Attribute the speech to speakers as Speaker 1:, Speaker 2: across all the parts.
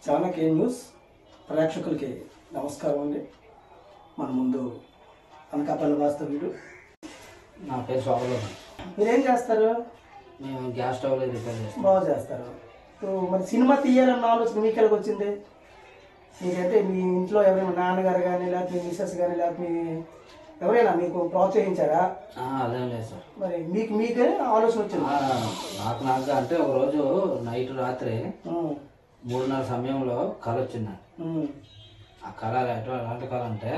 Speaker 1: Chanakya news ప్రేక్షకులకి నమస్కారం అండి. మన ముందు అనకాపల్లి వాస్తవ్యుడు.
Speaker 2: నా పేరు శోభలో.
Speaker 1: మీరేం చేస్తారు?
Speaker 2: మేము గ్యాస్ స్టవ్ రిపేర్ చేస్తాం.
Speaker 1: బాగా చేస్తారు. మరి సినిమా తీయాలన్న ఆలోచన మీకు ఎలాగ వచ్చింది? మీకంటే మీ ఇంట్లో ఎవరైనా నాన్నగారు కానీ లేకపోతే మీ మిస్సెస్ కానీ లేకపోతే మీ ఎవరైనా మీకు ప్రోత్సహించారా?
Speaker 2: అదేం లేదు సార్.
Speaker 1: మరి మీకే ఆలోచన వచ్చింది?
Speaker 2: నాకు అంటే ఒక రోజు నైట్ రాత్రి 3:30 సమయంలో కళ వచ్చింది. ఆ కళ ఎలాంటి కళ అంటే,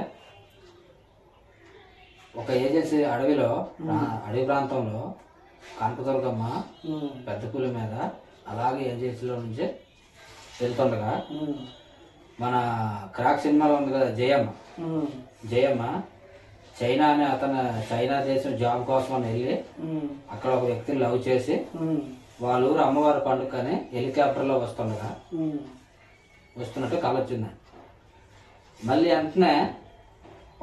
Speaker 2: ఒక ఏజెన్సీ అడవి ప్రాంతంలో కనకదుర్గమ్మ పెద్ద పులి మీద అలాగే ఏజెన్సీలో నుంచి వెళ్తుండగా మన క్రాక్ సినిమాలో ఉంది కదా జయమ్మ చైనా దేశం జాబ్ కోసం అని వెళ్ళి అక్కడ ఒక వ్యక్తిని లవ్ చేసి వాళ్ళ ఊరు అమ్మవారి పండుగని హెలికాప్టర్లో వస్తున్నట్టు కళ వచ్చింది. మళ్ళీ వెంటనే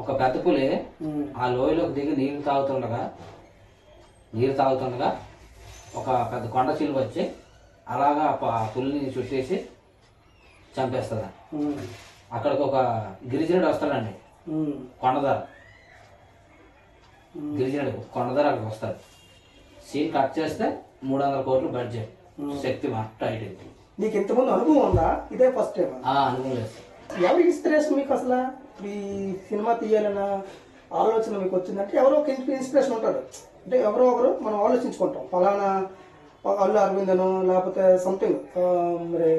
Speaker 2: ఒక పెద్ద పులి ఆ లోయలోకి దిగి నీరు తాగుతుండగా ఒక పెద్ద కొండ చిలువ వచ్చి అలాగా ఆ పులిని చుట్టేసి చంపేస్తుంది. అక్కడికి ఒక గిరిజనుడు వస్తాడండి, కొండదార అక్కడికి వస్తాడు. సీన్ కట్ చేస్తే 300 కోట్లు బడ్జెట్. శక్తి టైట్.
Speaker 1: నీకు ఇంతకుముందు అనుభవం ఉందా? ఇదే ఫస్ట్ టైం?
Speaker 2: అనుభవం లేదు.
Speaker 1: ఎవరి ఇన్స్పిరేషన్ మీకు అసలు ఈ సినిమా తీయాలన్న ఆలోచన మీకు వచ్చిందంటే ఎవరో ఒక ఇన్స్పిరేషన్ ఉంటాడు. అంటే ఎవరో ఒకరు మనం ఆలోచించుకుంటాం, ఫలానా అల్లు అరవిందను లేకపోతే సంథింగ్ మరి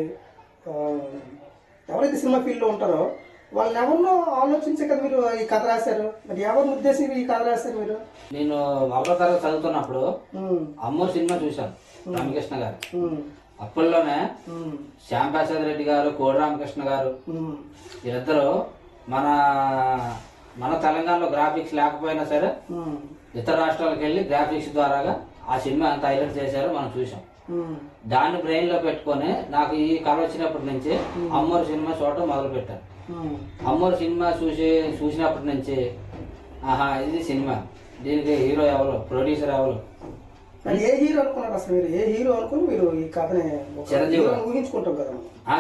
Speaker 1: ఎవరైతే సినిమా ఫీల్డ్లో ఉంటారో వాళ్ళని ఎవరినో ఆలోచించే కదా మీరు ఈ కథ రాశారు. మరి ఎవరిని ఉద్దేశించి ఈ కథ రాశారు మీరు?
Speaker 2: నేను 1వ తరగతి చదువుతున్నప్పుడు అమ్మోరు సినిమా చూశాను, రామకృష్ణ గారు. అప్పట్లోనే శ్యాంప్రసాద్ రెడ్డి గారు, కోడి రామకృష్ణ గారు వీళ్ళిద్దరూ మన తెలంగాణలో గ్రాఫిక్స్ లేకపోయినా సరే ఇతర రాష్ట్రాలకు వెళ్ళి గ్రాఫిక్స్ ద్వారాగా ఆ సినిమా ఎంత హైలైట్ చేశారో మనం చూసాం. దాన్ని బ్రెయిన్ లో పెట్టుకొని నాకు ఈ కళ వచ్చినప్పటి నుంచి అమ్మోరు సినిమా చూడటం మొదలు పెట్టాను. అమ్మోరు సినిమా చూసినప్పటి నుంచి ఇది సినిమా, దీనికి హీరో ఎవరు, ప్రొడ్యూసర్ ఎవరు,
Speaker 1: ఏ హీరో అనుకున్నారు అసలు మీరు? ఏ హీరో అనుకుని మీరు ఈ కథని
Speaker 2: చిరంజీవి
Speaker 1: ఊహించుకుంటాం కదా?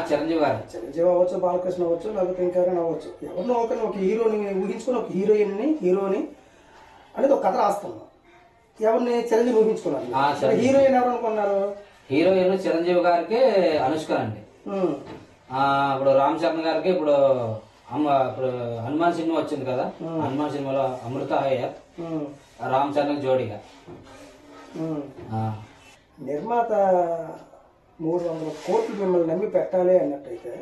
Speaker 2: చిరంజీవి గారు.
Speaker 1: చిరంజీవి అవ్వచ్చు, బాలకృష్ణ అవ్వచ్చు, లేకపోతే ఇంకెవరైనా అవ్వచ్చు. ఎవరినో ఒక హీరోని ఊహించుకుని ఒక హీరోని అనేది ఒక కథ రాస్తాం. ఎవరిని? చిరంజీవి ఊహించుకున్నారు. హీరోయిన్ ఎవరు అనుకున్నారు?
Speaker 2: హీరోయిన్ చిరంజీవి గారికి అనుష్క అండి. ఇప్పుడు రామ్ చరణ్ గారికి ఇప్పుడు హనుమాన్ సినిమా వచ్చింది కదా, హనుమాన్ సినిమాలో అమృత అయ్యర్ రామ్ చరణ్ జోడిగా.
Speaker 1: నిర్మాత 300 కోట్లు మిమ్మల్ని నమ్మి పెట్టాలి అన్నట్టయితే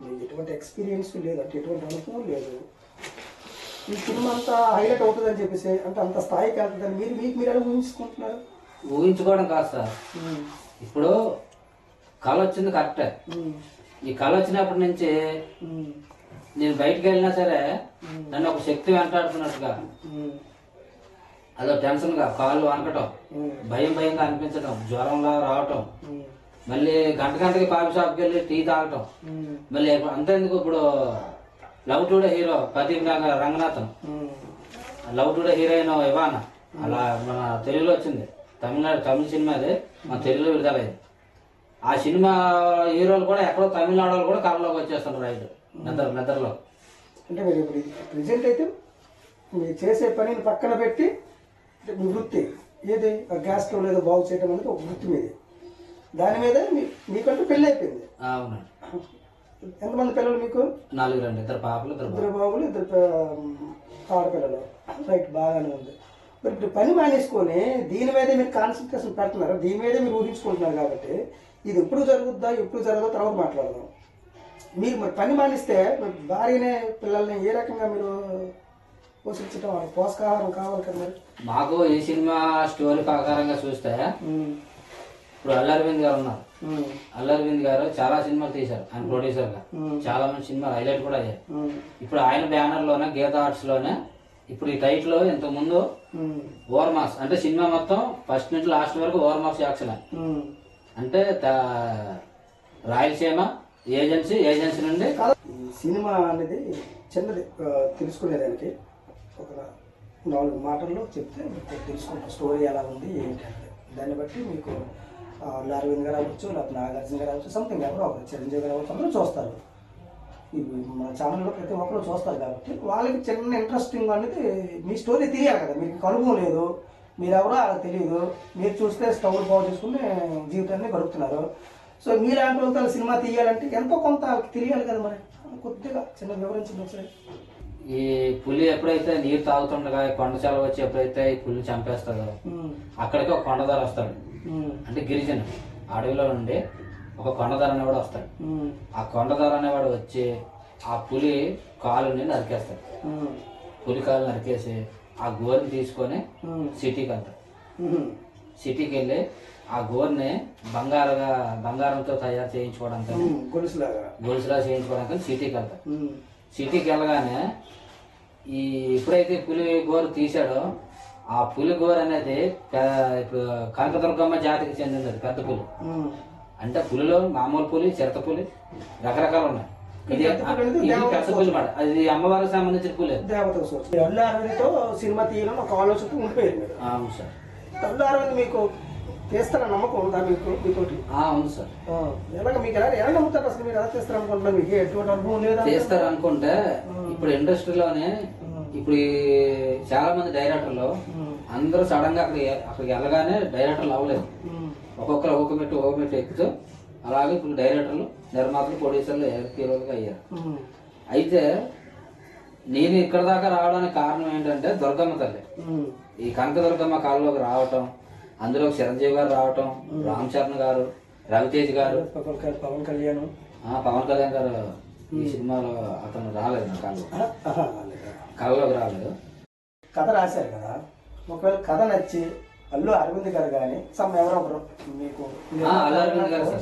Speaker 1: మీకు ఎటువంటి ఎక్స్పీరియన్స్ లేదు, అంటే ఎటువంటి అనుభవం లేదు. ఈ సినిమా అంతా హైలైట్ అవుతుందని చెప్పేసి, అంటే అంత స్థాయికి వెళ్తుందని మీరు ఎలా ఊహించుకుంటున్నారు?
Speaker 2: ఊహించుకోవడం కాదు సార్. ఇప్పుడు కళ వచ్చింది కరెక్టే. ఈ కళ వచ్చినప్పటి నుంచి నేను బయటకు వెళ్ళినా సరే నన్ను ఒక శక్తి వెంటాడుతున్నట్టుగా, అదో టెన్షన్ గా కాళ్ళు వనకటం, భయంగా అనిపించడం, జ్వరంలా రావటం, మళ్ళీ గంటకి కాఫీ షాప్కి వెళ్ళి టీ తాగటం, మళ్ళీ అంతేందుకు ఇప్పుడు love today hero Pradeep Ranganathan, love today heroine Ivana, అలా మన తెలుగులో వచ్చింది. తమిళ సినిమా అది మన తెలుగులో విడుదలైంది. ఆ సినిమా హీరోలు కూడా ఎక్కడో తమిళనాడు వాళ్ళు కూడా కళలోకి వచ్చేస్తున్నారు రైట్ నిద్రలో.
Speaker 1: అంటే మీరు ఇప్పుడు ప్రెజెంట్ అయితే మీరు చేసే పనిని పక్కన పెట్టి మీ వృత్తి ఏది గ్యాస్ స్టవ్ ఏదో బాగు చేయడం అనేది ఒక వృత్తి మీది. దాని మీద మీకంటూ పెళ్ళి అయిపోయింది.
Speaker 2: అవునండి.
Speaker 1: ఎంతమంది పిల్లలు మీకు?
Speaker 2: 4 అండి. 2 పాపలు,
Speaker 1: 2 బాబులు, 2 ఆడపిల్లలు. రైట్, బాగానే ఉంది. మరి ఇప్పుడు పని మానేసుకొని దీని మీదే మీరు కాన్సన్ట్రేషన్ పెడుతున్నారు, దీని మీదే మీరు ఊహించుకుంటున్నారు. కాబట్టి ఇది ఎప్పుడు జరగదో తర్వాత మాట్లాడదాం. మీరు మరి పని మానేస్తే భార్యనే పిల్లల్ని ఏ రకంగా మీరు పోషించడం? పోషకాహారం కావాలి కదా మరి.
Speaker 2: మాకు ఈ సినిమా స్టోరీ ప్రకారంగా చూస్తే ఇప్పుడు అల్లు అరవింద్ గారు ఉన్నారు. అల్లు అరవింద్ గారు చాలా సినిమాలు తీశారు ఆయన ప్రొడ్యూసర్ గా. చాలా మంది సినిమాలు హైలైట్ కూడా అయ్యాయి. ఇప్పుడు ఆయన బ్యానర్ లోనే గీత ఆర్ట్స్ లోనే ఇప్పుడు ఈ టైటిల్ ఇంతకు ముందు ఓవర్మాస్, అంటే సినిమా మొత్తం ఫస్ట్ నుంచి లాస్ట్ వరకు ఓవర్మాస్ యాక్షన్. అంటే రాయలసీమ ఏజెన్సీ నుండి
Speaker 1: సినిమా అనేది చిన్నది తెలుసుకునేదానికి ఒక 4 మాటల్లో చెప్తే మీకు తెలుసుకుంటాం స్టోరీ ఎలా ఉంది ఏంటి అంటే. దాన్ని బట్టి మీకు అరవింద్ గారు అవ్వచ్చు, లేకపోతే నాగార్జున గారు అవ్వచ్చు, సంథింగ్ ఎవరో ఒకరు, చిరంజీవి గారు అవ్వచ్చు, అందరూ చూస్తారు. ఇవి మన ఛానల్లో ప్రతి ఒక్కరు చూస్తారు కాబట్టి వాళ్ళకి చిన్న ఇంట్రెస్టింగ్ అనేది మీ స్టోరీ తెలియాలి కదా. మీకు అనుభవం లేదు, మీరెవరో వాళ్ళకి తెలియదు, మీరు చూస్తే స్టవ్లు బాగు చేసుకుని జీవితాన్ని గడుపుతున్నారు. సో మీలాంటి వాళ్ళతో సినిమా తీయాలంటే ఎంతో కొంత వాళ్ళకి తెలియాలి కదా. మరి కొద్దిగా చిన్న వివరించండి ఒకసారి.
Speaker 2: ఈ పులి ఎప్పుడైతే నీరు తాగుతుండగా కొండ చాల వచ్చి ఎప్పుడైతే ఈ పులి చంపేస్తుందో అక్కడికి ఒక కొండదారు వస్తాడు. అంటే గిరిజన అడవిలో నుండి ఒక కొండదారు అనేవాడు వస్తాడు. ఆ కొండదారు అనేవాడు వచ్చి ఆ పులి కాలుని నరికేస్తాడు. పులి కాలు నరికేసి ఆ గోరుని తీసుకొని సిటీకి వెళ్తాడు. సిటీకి వెళ్ళి ఆ గోరుని బంగారంతో తయారు చేయించుకోవడానికి, గొలుసులా చేయించుకోవడానికి సిటీకి వెళ్తాడు. సిటీకి వెళ్ళగానే ఎప్పుడైతే పులి గోరు తీసాడో ఆ పులి గోరు అనేది ఇప్పుడు కనకదుర్గమ్మ జాతికి చెందింది. అది పెద్ద పులి. అంటే పులిలో మామూలు పులి, చిరత పులి రకరకాలు ఉన్నాయి. ఇది పెద్ద పులి మాట. అది అమ్మవారికి సంబంధించిన పులి.
Speaker 1: అల్లు అరవింద్తో సినిమా తీయాలని ఒక ఆలోచన ఉండిపోయింది.
Speaker 2: అవును సార్.
Speaker 1: అల్లు అరవింద్ మీకు చేస్తారని నమ్మకం ఉందా మీతోటి?
Speaker 2: అవును సార్.
Speaker 1: ఎలాగ మీకు ఎలా నమ్ముతారు అసలు? మీరు ఎలా చేస్తారు అనుకుంటున్నారు? మీకు ఎటువంటి అనుభవం లేదా?
Speaker 2: చేస్తారు అనుకుంటే ఇప్పుడు ఇండస్ట్రీలోనే ఇప్పుడు చాలా మంది డైరెక్టర్లు అందరూ సడన్ గా అక్కడికి వెళ్ళగానే డైరెక్టర్లు అవ్వలేదు. ఒక్కొక్కరు ఒక్కొక్క మెట్టు ఎక్కుతూ అలాగే ఇప్పుడు డైరెక్టర్లు, నిర్మాతలు, ప్రొడ్యూసర్లు, హీరోలుగా అయ్యారు. అయితే నేను ఇక్కడ దాకా రావడానికి కారణం ఏంటంటే దుర్గమ్మ తల్లి. ఈ కనకదుర్గమ్మ కాలంలోకి రావటం, అందులో చిరంజీవి గారు రావటం, రామ్ చరణ్ గారు, రవితేజ్ గారు,
Speaker 1: పవన్ కళ్యాణ్
Speaker 2: గారు ఈ సినిమాలో అతను రాలేదు. నా కళ్ళలోకి రాలేదు.
Speaker 1: కథ రాశారు కదా, ఒకవేళ కథ నచ్చి అల్లు అరవింద్ గారు కానీ ఎవరో ఒకరు మీకు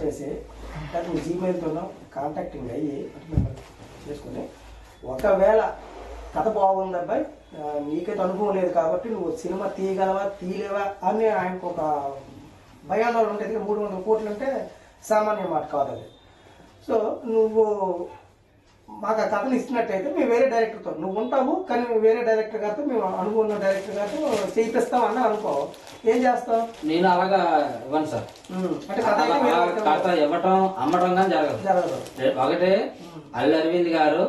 Speaker 1: చేసి మీ జీమెయిల్తోనో కాంటాక్టింగ్ అయ్యి చేసుకుని, ఒకవేళ కథ బాగుంది అబ్బాయి, నీకైతే అనుభవం లేదు కాబట్టి నువ్వు సినిమా తీయగలవా తీయలేవా అని ఆయనకు ఒక భయాందోళన ఉంటుంది. 300 కోట్లు అంటే సామాన్య మాట కాదు అది. సో నువ్వు మాకు ఆ కథను ఇచ్చినట్టయితే మేము వేరే డైరెక్టర్తో నువ్వు ఉంటావు, కానీ మేము వేరే డైరెక్టర్ గారితో, మేము అనుభవం ఉన్న డైరెక్టర్ గారితో చేయిస్తాం అన్న అనుకో, ఏం చేస్తావు?
Speaker 2: నేను అలాగా ఇవ్వను సార్. అంటే కథ ఇవ్వటం అమ్మటం కానీ జరగదు. ఒకటే అల్లు అరవింద్ గారు,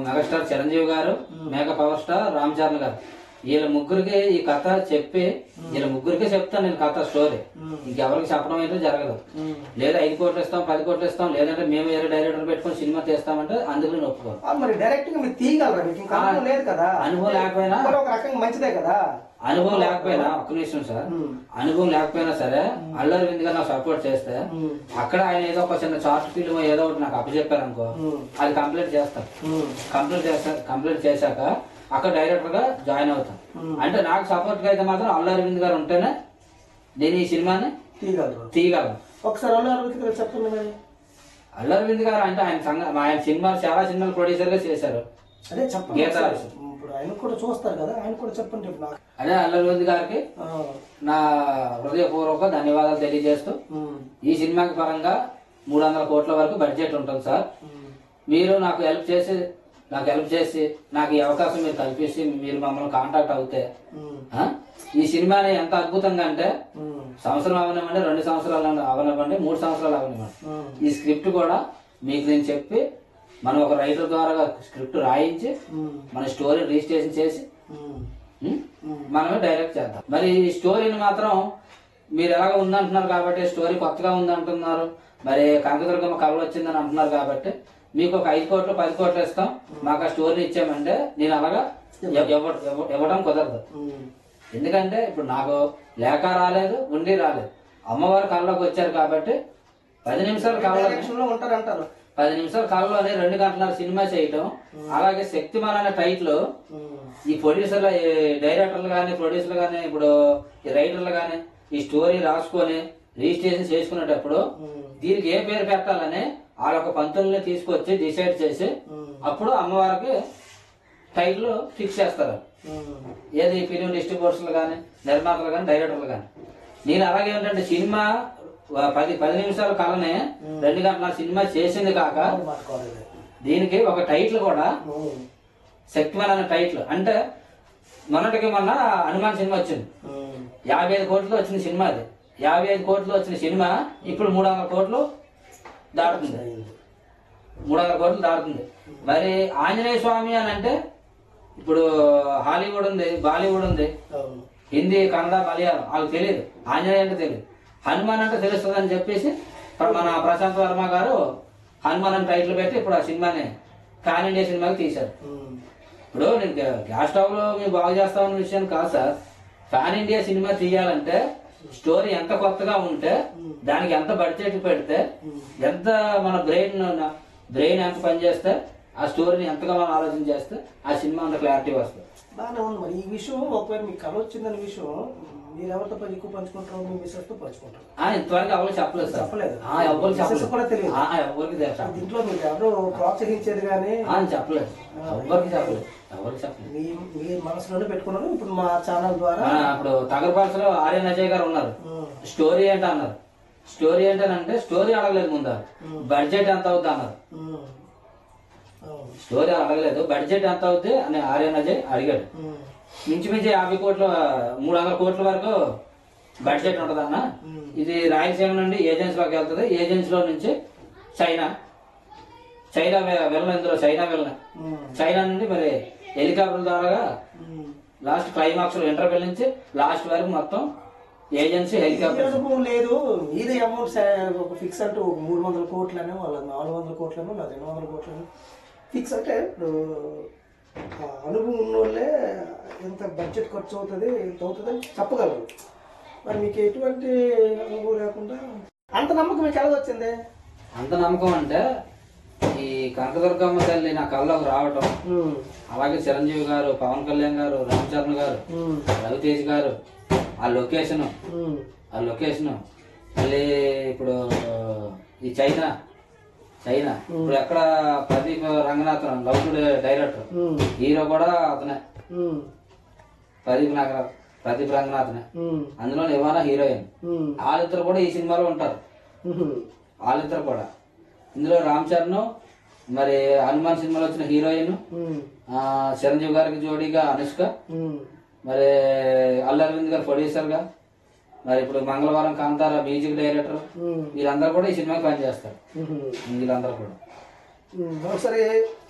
Speaker 2: మెగాస్టార్ చిరంజీవి గారు, mega power star Ram Charan గారు, వీళ్ళ ముగ్గురికి ఈ కథ చెప్పి వీళ్ళ ముగ్గురికే చెప్తాను నేను కథ స్టోరీ. ఇంకెవరికి చెప్పడం అయితే జరగదు. లేదా 5 కోట్లు ఇస్తాం, 10 కోట్లు ఇస్తాం, లేదంటే మేము వేరే డైరెక్టర్ పెట్టుకుని సినిమా తీస్తామంటే అందుకు నేను ఒప్పుకోను.
Speaker 1: మరి డైరెక్ట్ గా మీరు తీయగలరా? మీకు లేదు కదా.
Speaker 2: అనుభవం లేకపోయినా
Speaker 1: ఒక రకంగా మంచిదే కదా.
Speaker 2: అనుభవం లేకపోయినా ఒక్క నిమిషం సార్, అనుభవం లేకపోయినా సరే అల్లు అరవింద్ గారు నాకు సపోర్ట్ చేస్తే అక్కడ ఆయన ఏదో ఒక చిన్న షార్ట్ ఫిల్మ్ ఏదో ఒకటి నాకు అప్పచెప్పారు అనుకో, అది కంప్లీట్ చేస్తాను. కంప్లీట్ చేశాక అక్కడ డైరెక్టర్ గా జాయిన్ అవుతాను. అంటే నాకు సపోర్ట్ గా అయితే మాత్రం అల్లు అరవింద్ గారు ఉంటేనే నేను ఈ సినిమాని తీయగలను.
Speaker 1: ఒకసారి అల్లు అరవింద్ గారు చెప్పండి.
Speaker 2: అల్లు అరవింద్ గారు అంటే ఆయన సినిమాలు చాలా సినిమాలు ప్రొడ్యూసర్ గా చేశారు.
Speaker 1: అదే చెప్పండి, ఇప్పుడు ఆయన కూడా చూస్తారు కదా, ఆయన కూడా చెప్పండి.
Speaker 2: అదే అల్లు అరవింద్ గారికి నా హృదయపూర్వక ధన్యవాదాలు తెలియజేస్తూ, ఈ సినిమాకి పరంగా 300 కోట్ల వరకు బడ్జెట్ ఉంటుంది సార్. మీరు నాకు హెల్ప్ చేసి నాకు ఈ అవకాశం మీరు కల్పిస్తే, మీరు మమ్మల్ని కాంటాక్ట్ అవుతే ఈ సినిమాని ఎంత అద్భుతంగా అంటే సంవత్సరం అవనివ్వండి, 2 సంవత్సరాలు అవనివ్వండి, 3 సంవత్సరాలు అవనివ్వండి, ఈ స్క్రిప్ట్ కూడా మీకు నేను చెప్పి మనం ఒక రైటర్ ద్వారా స్క్రిప్ట్ రాయించి మన స్టోరీ రిజిస్ట్రేషన్ చేసి మనమే డైరెక్ట్ చేద్దాం. మరి ఈ స్టోరీని మాత్రం మీరు ఎలాగ ఉందంటున్నారు కాబట్టి, స్టోరీ కొత్తగా ఉందంటున్నారు, మరి కనకదుర్గమ్మ కళ వచ్చిందని అంటున్నారు కాబట్టి మీకు ఒక 5 కోట్లు 10 కోట్లు ఇస్తాం, మాకు ఆ స్టోరీని ఇచ్చామంటే నేను అలాగా ఇవ్వడం కుదరదు. ఎందుకంటే ఇప్పుడు నాకు లేక రాలేదు, ఉండి రాలేదు, అమ్మవారి కళ్ళలోకి వచ్చారు కాబట్టి 10 నిమిషాల కళ్ళలో
Speaker 1: ఉంటారంటారు.
Speaker 2: 10 నిమిషాల కళ్ళలోనే 2 గంటల సినిమా చేయటం. అలాగే శక్తిమాన్ అనే టైటిల్ ఈ ప్రొడ్యూసర్ల, డైరెక్టర్లు కానీ, ప్రొడ్యూసర్లు కానీ, ఇప్పుడు ఈ రైటర్లు కానీ ఈ స్టోరీ రాసుకొని రిజిస్ట్రేషన్ చేసుకునేటప్పుడు దీనికి ఏ పేరు పెట్టాలని వాళ్ళొక పంతుల్ని తీసుకొచ్చి డిసైడ్ చేసి అప్పుడు అమ్మవారికి టైటిల్ ఫిక్స్ చేస్తారు. ఏది ఫిలిం డిస్ట్రిబ్యూటర్లు కానీ, నిర్మాతలు కానీ, డైరెక్టర్లు కానీ. నేను అలాగే ఏంటంటే సినిమా 10 నిమిషాల కాలనే 2 గంటల సినిమా చేసింది కాక దీనికి ఒక టైటిల్ కూడా శక్తిమాన్ అనే టైటిల్. అంటే మొన్న హనుమాన్ సినిమా వచ్చింది, 55 కోట్లు వచ్చింది సినిమా. అది 55 కోట్లు వచ్చిన సినిమా ఇప్పుడు 300 కోట్లు దాటుతుంది. 300 కోట్లు దాటుతుంది. మరి ఆంజనేయ స్వామి అని అంటే ఇప్పుడు హాలీవుడ్ ఉంది, బాలీవుడ్ ఉంది, హిందీ, కన్నడ, మలయాళం వాళ్ళకి తెలియదు. ఆంజనేయ అంటే తెలియదు. హనుమాన్ అంటే తెలుస్తుంది అని చెప్పేసి మన ప్రశాంత్ వర్మ గారు హనుమాన్ అని టైటిల్ పెట్టి ఇప్పుడు ఆ సినిమాని పాన్ ఇండియా సినిమాకి తీశారు. ఇప్పుడు నేను గ్యాస్ స్టవ్ లో మేము బాగు చేస్తామన్న విషయం కాదు సార్. పాన్ ఇండియా సినిమా తీయాలంటే స్టోరీ ఎంత కొత్తగా ఉంటే, దానికి ఎంత బడ్జెట్ పెడితే, ఎంత మన బ్రెయిన్ ఎంత పనిచేస్తే, ఆ స్టోరీని ఎంతగా మనం ఆలోచన చేస్తే ఆ సినిమా అంత క్లారిటీ వస్తుంది.
Speaker 1: బాగానే ఉంది. మరి ఈ విషయం ఒకవేళ మీకు కళ వచ్చిందనే విషయం మీరు ఎవరితో ఎక్కువ పంచుకుంటారు? మీ మిస్సెస్ తో పంచుకుంటారు?
Speaker 2: ఇంతవరకు ఎవరికి చెప్పలేదు సార్.
Speaker 1: చెప్పలేదు.
Speaker 2: ఎవరికి చెప్పలేదు
Speaker 1: కూడా తెలియదు.
Speaker 2: ఎవరికి
Speaker 1: దీంట్లో మీరు ఎవరు ప్రోత్సహించేది కానీ
Speaker 2: చెప్పలేదు. ఎవరికి చెప్పలేదు. ఎవరికి చెప్పలేదు.
Speaker 1: మీ మనసులోనే పెట్టుకున్నారు. ఇప్పుడు మా ఛానల్ ద్వారా
Speaker 2: ఇప్పుడు తగరపాల్సలో ఆర్యన్ అజయ్ గారు ఉన్నారు. స్టోరీ ఏంటి అన్నారు. స్టోరీ ఏంటంటే స్టోరీ అడగలేదు. ముందు బడ్జెట్ ఎంత అవుతుంది అన్నారు. స్టోరీ అడగలేదు, బడ్జెట్ ఎంత అవుతుంది అని ఆర్యన్ అజయ్ అడిగాడు. మించుమించి 50 కోట్ల 300 కోట్ల వరకు బడ్జెట్ ఉంటది అన్న. ఇది రాయలసీమ నుండి ఏజెన్సీలోకి వెళ్తుంది. ఏజెన్సీలో నుంచి చైనా వెళ్ళను, ఇందులో చైనా వెళ్ళను. చైనా నుండి మరి హెలికాప్టర్ ద్వారా లాస్ట్ క్లైమాక్స్ లో ఇంటర్వెల్ నుంచి లాస్ట్ వరకు మొత్తం ఏజెన్సీ హెలికాప్టర్.
Speaker 1: అనుభవం లేదు. ఇది అమౌంట్ ఒక ఫిక్స్ అంటూ 300 కోట్లను, వాళ్ళ 400 కోట్లను, లేదా 200 కోట్లను ఫిక్స్ అంటే అనుభవం ఉన్నోళ్ళే ఎంత బడ్జెట్ ఖర్చు అవుతుంది, ఎంత అవుతుంది చెప్పగలరు. మరి మీకు ఎటువంటి అనుభవం లేకుండా అంత నమ్మకం మీకు ఎలా వచ్చింది?
Speaker 2: అంత నమ్మకం అంటే ఈ కనకదుర్గమ్మ తల్లి నా కళ్ళకు రావటం, అలాగే చిరంజీవి గారు, పవన్ కళ్యాణ్ గారు, రామ్ చరణ్ గారు, రవితేజ్ గారు, ఆ లొకేషన్ మళ్ళీ ఇప్పుడు ఈ చైనా ఇప్పుడు ఎక్కడ Pradeep Ranganathan love to director, hero కూడా అతనే, ప్రదీప్ రంగనాథనే. అందులో ఇవానా హీరోయిన్. వాళ్ళిద్దరు కూడా ఈ సినిమాలో ఉంటారు. వాళ్ళిద్దరు కూడా ఇందులో రామ్ చరణ్, మరి హనుమాన్ సినిమాలో వచ్చిన హీరోయిన్, చిరంజీవి గారికి జోడీగా అనుష్క, మరి అల్లు అరవింద్ గారు ప్రొడ్యూసర్ గా, మరి ఇప్పుడు మంగళవారం కాంతార మ్యూజిక్ డైరెక్టర్, వీళ్ళందరూ కూడా ఈ సినిమాకి పనిచేస్తారు. వీళ్ళందరూ కూడా
Speaker 1: ఒకసారి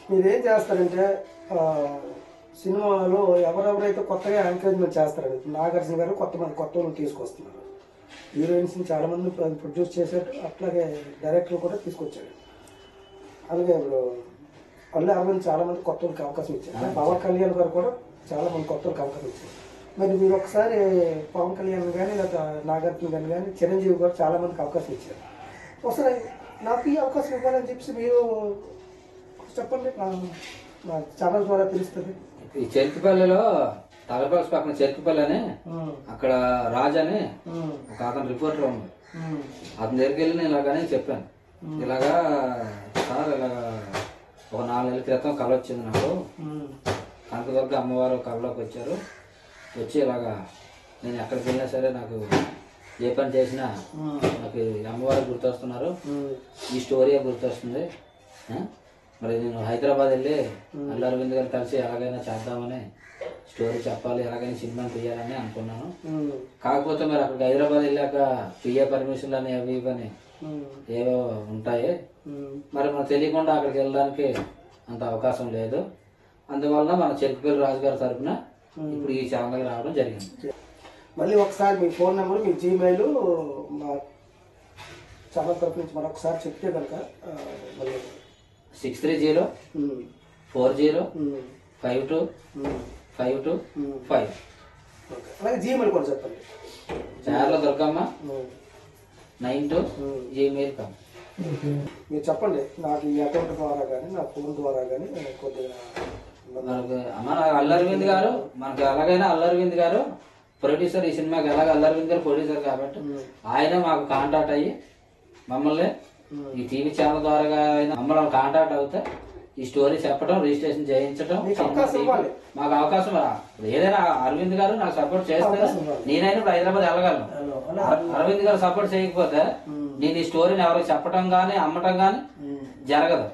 Speaker 1: మీరేం చేస్తారంటే సినిమాలో ఎవరెవరైతే కొత్తగా ఎంకరేజ్మెంట్ చేస్తారండి. నాగార్జున గారు కొత్త వాళ్ళని తీసుకొస్తున్నారు. హీరోయిన్స్ చాలా మంది ప్రొడ్యూస్ చేశాడు. అట్లాగే డైరెక్టర్ కూడా తీసుకొచ్చాడు. అలాగే ఇప్పుడు అల్లు అరవింద్ చాలా మంది కొత్త వాళ్ళకి అవకాశం ఇచ్చారు. పవన్ కళ్యాణ్ గారు కూడా చాలా మంది కొత్త వాళ్ళకి అవకాశం ఇచ్చారు. మరి మీరు ఒకసారి పవన్ కళ్యాణ్ కానీ లేదా నాగార్జున గారిని కానీ చిరంజీవి గారు చాలా మందికి అవకాశం ఇచ్చారు. ఒకసారి నాకు ఈ అవకాశం ఇవ్వాలని చెప్పి మీరు చెప్పండి, నా ఛానల్ ద్వారా తెలుస్తుంది.
Speaker 2: ఈ చెరుకుపల్లిలో తలపల్స్ పక్కన చెరుకుపల్లి అని అక్కడ రాజ్ అని ఒక అతను రిపోర్టర్ ఉంది. అతని దగ్గరికి వెళ్ళి నేను ఇలాగనే చెప్పాను. ఇలాగా సార్ ఇలాగా ఒక 4 నెలల క్రితం కళ వచ్చింది నాకు. కనకదుర్గ అమ్మవారు కళలోకి వచ్చారు. వచ్చి ఇలాగా నేను ఎక్కడికి వెళ్ళినా సరే నాకు ఏ పని చేసినా నాకు అమ్మవారు గుర్తొస్తున్నారు, ఈ స్టోరీ గుర్తొస్తుంది. మరి నేను హైదరాబాద్ వెళ్ళి అల్లు అరవింద్ గారు కలిసి ఎలాగైనా చేద్దామని స్టోరీ చెప్పాలి, ఎలాగైనా సినిమా తీయాలని అనుకున్నాను. కాకపోతే మరి అక్కడికి హైదరాబాద్ వెళ్ళాక పిఏ పర్మిషన్లు అని అవి ఇవని ఏవో ఉంటాయి. మరి మనకు తెలియకుండా అక్కడికి వెళ్ళడానికి అంత అవకాశం లేదు. అందువల్ల మన చెరుకుపల్లి రాజు గారి తరఫున ఇప్పుడు ఈ ఛానల్కి రావడం జరిగింది.
Speaker 1: మళ్ళీ ఒకసారి మీ ఫోన్ నెంబర్, మీ జీమెయిల్ మా ఛానల్ తరఫు నుంచి మరొకసారి చెప్తే కనుక మళ్ళీ
Speaker 2: 63040525255.
Speaker 1: అలాగే జీమెయిల్ కూడా చెప్పండి.
Speaker 2: చార్ల దుర్గమ్మ 92 gmail.com.
Speaker 1: మీరు చెప్పండి. నాకు ఈ అకౌంట్ ద్వారా కానీ నా ఫోన్ ద్వారా కానీ కొద్దిగా
Speaker 2: అల్లు అరవింద్ గారు మనకి ఎలాగైనా అల్లు అరవింద్ గారు ప్రొడ్యూసర్, ఈ సినిమాకి ఎలాగ అల్లు అరవింద్ గారు ప్రొడ్యూసర్ కాబట్టి ఆయన మాకు కాంటాక్ట్ అయ్యి మమ్మల్ని ఈ టీవీ ఛానల్ ద్వారా మమ్మల్ని కాంటాక్ట్ అవుతే ఈ స్టోరీ చెప్పడం, రిజిస్ట్రేషన్ చేయించడం మాకు అవకాశం. ఏదైనా అరవింద్ గారు నాకు సపోర్ట్ చేస్తే నేనైనా ఇప్పుడు హైదరాబాద్ వెళ్ళగలను. అరవింద్ గారు సపోర్ట్ చేయకపోతే నేను ఈ స్టోరీని ఎవరికి చెప్పడం కానీ అమ్మటం కానీ జరగదు.